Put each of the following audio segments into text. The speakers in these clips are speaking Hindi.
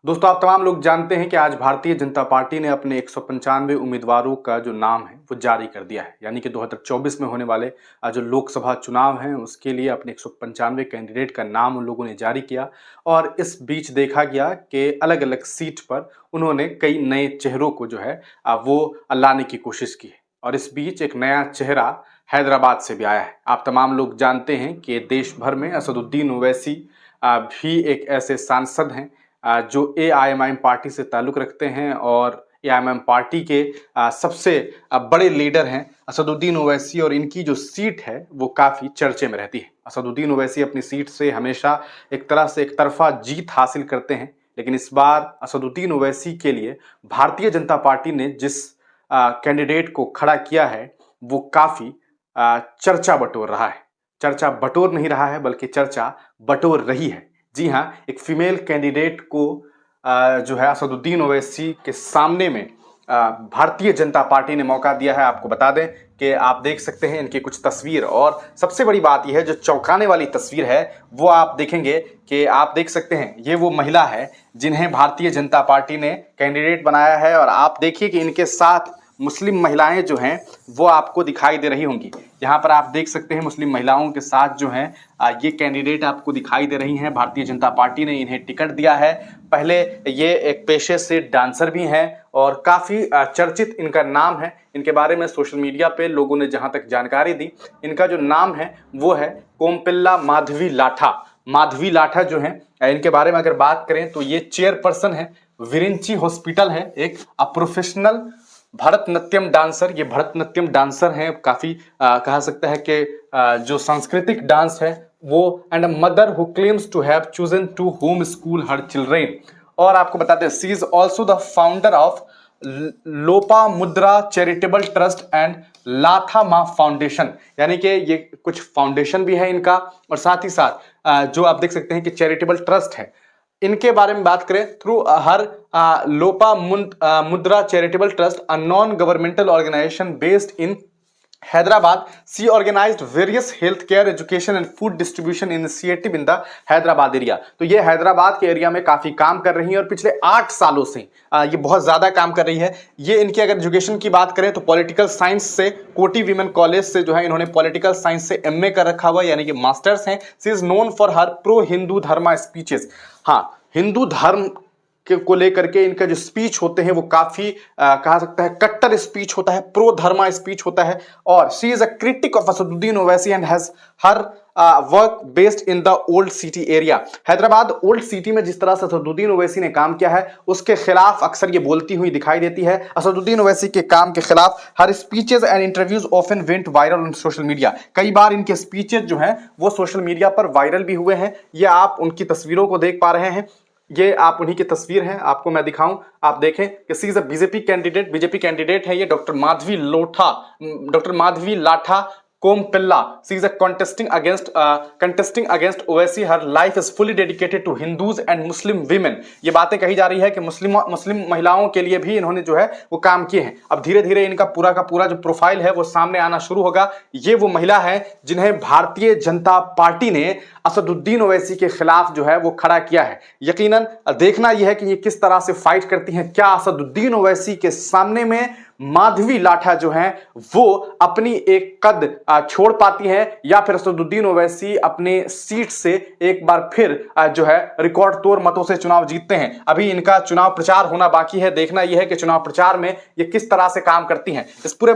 दोस्तों, आप तमाम लोग जानते हैं कि आज भारतीय जनता पार्टी ने अपने 195 उम्मीदवारों का जो नाम है वो जारी कर दिया है। यानी कि 2024 में होने वाले जो लोकसभा चुनाव हैं उसके लिए अपने 195 कैंडिडेट का नाम उन लोगों ने जारी किया। और इस बीच देखा गया कि अलग अलग सीट पर उन्होंने कई नए चेहरों को जो है वो लाने की कोशिश की है। और इस बीच एक नया चेहरा हैदराबाद से भी आया है। आप तमाम लोग जानते हैं कि देश भर में असदुद्दीन ओवैसी भी एक ऐसे सांसद हैं जो एआईएमआईएम पार्टी से ताल्लुक़ रखते हैं और एआईएमआईएम पार्टी के सबसे बड़े लीडर हैं असदुद्दीन ओवैसी। और इनकी जो सीट है वो काफ़ी चर्चे में रहती है। असदुद्दीन ओवैसी अपनी सीट से हमेशा एक तरह से एक तरफा जीत हासिल करते हैं, लेकिन इस बार असदुद्दीन ओवैसी के लिए भारतीय जनता पार्टी ने जिस कैंडिडेट को खड़ा किया है वो काफ़ी चर्चा बटोर रहा है। चर्चा बटोर नहीं रहा है बल्कि चर्चा बटोर रही है। जी हाँ, एक फीमेल कैंडिडेट को जो है असदुद्दीन ओवैसी के सामने में भारतीय जनता पार्टी ने मौका दिया है। आपको बता दें कि आप देख सकते हैं इनकी कुछ तस्वीर, और सबसे बड़ी बात यह है जो चौंकाने वाली तस्वीर है वो आप देखेंगे कि आप देख सकते हैं ये वो महिला है जिन्हें भारतीय जनता पार्टी ने कैंडिडेट बनाया है। और आप देखिए कि इनके साथ मुस्लिम महिलाएं जो हैं वो आपको दिखाई दे रही होंगी। यहाँ पर आप देख सकते हैं मुस्लिम महिलाओं के साथ जो हैं ये कैंडिडेट आपको दिखाई दे रही हैं। भारतीय जनता पार्टी ने इन्हें टिकट दिया है। पहले ये एक पेशे से डांसर भी हैं और काफ़ी चर्चित इनका नाम है। इनके बारे में सोशल मीडिया पे लोगों ने जहाँ तक जानकारी दी, इनका जो नाम है वो है कोमपिल्ला माधवी लाठा। माधवी लाठा जो है, इनके बारे में अगर बात करें तो ये चेयरपर्सन है विरिंची हॉस्पिटल है, एक प्रोफेशनल भरतनाट्यम डांसर। ये भरतनाट्यम डांसर हैं, काफ़ी कहा सकता है कि जो सांस्कृतिक डांस है वो, and a mother who claims to have chosen to home school her children. और आपको बताते हैं she is also the founder of Lopamudra charitable trust and लाथा माँ फाउंडेशन। यानी कि ये कुछ फाउंडेशन भी है इनका, और साथ ही साथ जो आप देख सकते हैं कि चैरिटेबल ट्रस्ट है। इनके बारे में बात करें, through her Lopamudra charitable trust, a non governmental organisation based in Hyderabad, she organised various health care education and food distribution initiative in the Hyderabad area. तो ये हैदराबाद के एरिया में काफ़ी काम कर रही है और पिछले 8 सालों से ये बहुत ज़्यादा काम कर रही है। ये इनकी अगर एजुकेशन की बात करें तो पॉलिटिकल साइंस से कोटी वीमेन कॉलेज से जो है इन्होंने पॉलिटिकल साइंस से एमए कर रखा हुआ, यानी कि मास्टर्स हैं। She is known for her pro Hindu dharma speeches. हाँ, हिंदू धर्म को लेकर के इनका जो स्पीच होते हैं वो काफी कहा सकता है कट्टर स्पीच होता है, प्रो धर्मा स्पीच होता है। और she is a critic of Asaduddin Owaisi and has her work based in the old city area. Hyderabad old city में जिस तरह से असदुद्दीन ओवैसी ने काम किया है उसके खिलाफ अक्सर ये बोलती हुई दिखाई देती है। असदुद्दीन ओवैसी के काम के खिलाफ her speeches and interviews often went viral on social media. कई बार इनके स्पीचेस जो हैं वो सोशल मीडिया पर वायरल भी हुए हैं। ये आप उनकी तस्वीरों को देख पा रहे हैं, ये आप उन्हीं की तस्वीर है, आपको मैं दिखाऊं, आप देखें कि she is a BJP candidate है ये doctor Madhavi Latha Kompella. She is a contesting against Owaisi. Her life is fully dedicated to Hindus and Muslim women. ये बातें कही जा रही है कि मुस्लिम महिलाओं के लिए भी इन्होंने जो है वो काम किए हैं। अब धीरे धीरे इनका पूरा का पूरा जो प्रोफाइल है वो सामने आना शुरू होगा। ये वो महिला है जिन्हें भारतीय जनता पार्टी ने असदुद्दीन ओवैसी के खिलाफ जो है वो खड़ा किया है। यकीनन देखना यह है कि ये किस तरह से फाइट करती हैं। क्या असदुद्दीन ओवैसी के सामने में माधवी लाठा जो है वो अपनी एक कद छोड़ पाती हैं, या फिर असदुद्दीन ओवैसी अपने सीट से एक बार फिर जो है रिकॉर्ड तोड़ मतों से चुनाव जीतते हैं। अभी इनका चुनाव प्रचार होना बाकी है। देखना यह है कि चुनाव प्रचार में ये किस तरह से काम करती हैं। इस पूरे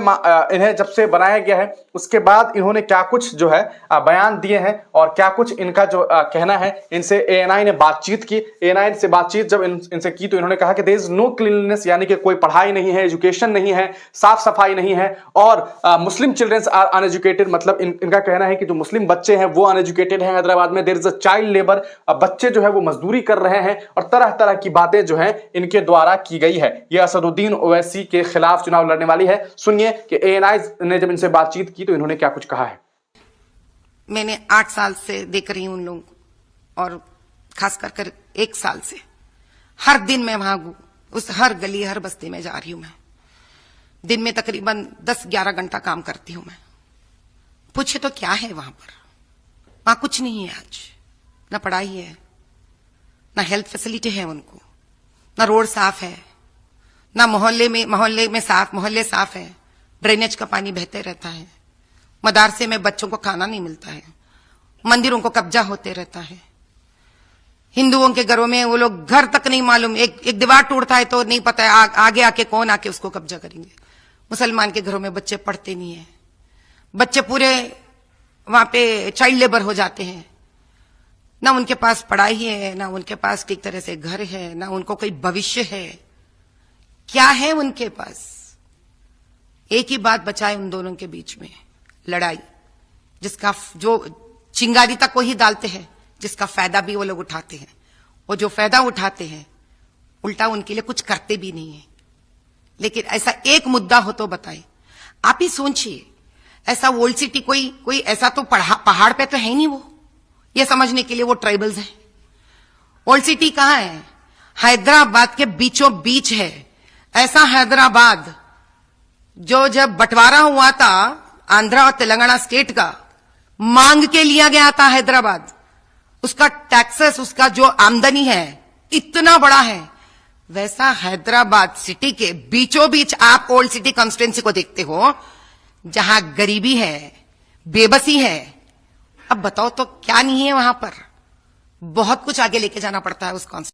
इन्हें जब से बनाया गया है उसके बाद इन्होंने क्या कुछ जो है बयान दिए हैं और क्या कुछ इनका जो कहना है। इनसे एएनआई ने बातचीत की। एएनआई से बातचीत जब इनसे की तो इन्होंने कहा कि देयर इज नो क्लीनलीनेस, यानी कि कोई पढ़ाई नहीं है, एजुकेशन नहीं है, साफ सफाई नहीं है, और मुस्लिम चिल्ड्रंस आर अनएजुकेटेड। मतलब इनका कहना है कि जो मुस्लिम बच्चे हैं वो अनएजुकेटेड हैं हैदराबाद में। There is a child labour, बच्चे जो है वो मजदूरी कर रहे हैं, और तरह तरह की बातें जो है इनके द्वारा की गई है। ये असदुद्दीन ओवैसी के खिलाफ चुनाव लड़ने वाली है। सुनिए कि एएनआई ने जब इनसे बातचीत की तो इन्होंने क्या कुछ कहा है। मैंने 8 साल से देख रही हूं उन लोगों को, और खास कर 1 साल से हर दिन मैं वहां उस हर गली हर बस्ती में जा रही हूं। मैं दिन में तकरीबन 10-11 घंटा काम करती हूं। मैं पूछे तो क्या है वहां पर? वहां कुछ नहीं है आज, ना पढ़ाई है, ना हेल्थ फैसिलिटी है उनको, ना रोड साफ है, ना मोहल्ले साफ है, ड्रेनेज का पानी बहते रहता है, मदरसे में बच्चों को खाना नहीं मिलता है, मंदिरों को कब्जा होते रहता है। हिंदुओं के घरों में वो लोग घर तक नहीं मालूम, एक दीवार टूटता है तो नहीं पता है आगे आके कौन आके उसको कब्जा करेंगे। मुसलमान के घरों में बच्चे पढ़ते नहीं है, बच्चे पूरे वहां पे चाइल्ड लेबर हो जाते हैं। ना उनके पास पढ़ाई है, ना उनके पास एक तरह से घर है, ना उनको कोई भविष्य है। क्या है उनके पास? एक ही बात बचा है उन दोनों के बीच में, लड़ाई, जिसका जो चिंगारी तक को ही डालते हैं, जिसका फायदा भी वो लोग उठाते हैं। और जो फायदा उठाते हैं उल्टा उनके लिए कुछ करते भी नहीं है। लेकिन ऐसा एक मुद्दा हो तो बताएं। आप ही सोचिए, ऐसा ओल्ड सिटी कोई ऐसा तो पहाड़ पे तो है ही नहीं वो, ये समझने के लिए वो ट्राइबल्स हैं। ओल्ड सिटी कहां है? हैदराबाद के बीचों बीच है। ऐसा हैदराबाद जो जब बंटवारा हुआ था आंध्रा और तेलंगाना स्टेट का, मांग के लिया गया था हैदराबाद। उसका टैक्सेस, उसका जो आमदनी है इतना बड़ा है। वैसा हैदराबाद सिटी के बीचों बीच आप ओल्ड सिटी कॉन्स्टिट्यूंसी को देखते हो, जहां गरीबी है, बेबसी है। अब बताओ तो क्या नहीं है वहां पर? बहुत कुछ आगे लेके जाना पड़ता है उस कॉन्स्टिट्यूंसी।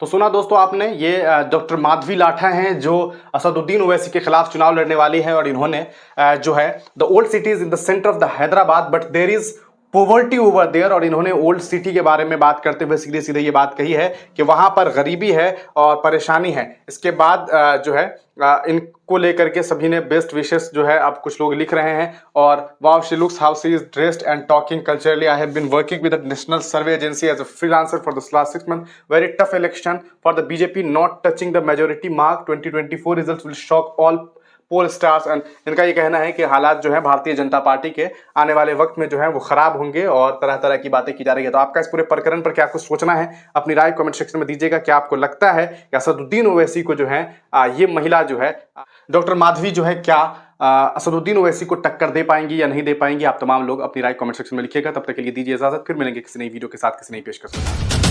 तो सुना दोस्तों आपने, ये डॉक्टर माधवी लाठा हैं जो असदुद्दीन ओवैसी के खिलाफ चुनाव लड़ने वाली हैं। और इन्होंने जो है the old city is in the centre of the Hyderabad but there is poverty over there. और इन्होंने ओल्ड सिटी के बारे में बात करते हुए सीधे सीधे ये बात कही है कि वहां पर गरीबी है और परेशानी है। इसके बाद जो है इनको लेकर के सभी ने बेस्ट विशेस जो है अब कुछ लोग लिख रहे हैं। और wow she looks how she is dressed and talking culturally. I have been working with the national survey agency as a freelancer for the last 6 months। Very tough election for the BJP not touching the majority mark. 2024 results will shock all pollsters. And इनका ये कहना है कि हालात जो है भारतीय जनता पार्टी के आने वाले वक्त में जो है वो खराब होंगे और तरह तरह की बातें की जा रही है। तो आपका इस पूरे प्रकरण पर क्या कुछ सोचना है? अपनी राय कमेंट सेक्शन में दीजिएगा। क्या आपको लगता है कि असदुद्दीन ओवैसी को जो है ये महिला जो है डॉक्टर माधवी जो है क्या असदुद्दीन ओवैसी को टक्कर दे पाएंगी या नहीं दे पाएंगी? आप तमाम लोग अपनी राय कमेंट सेक्शन में लिखिएगा। तब तक के लिए दीजिए इजाजत, फिर मिलेंगे किसी नई वीडियो के साथ, किसी नई पेशकश के साथ।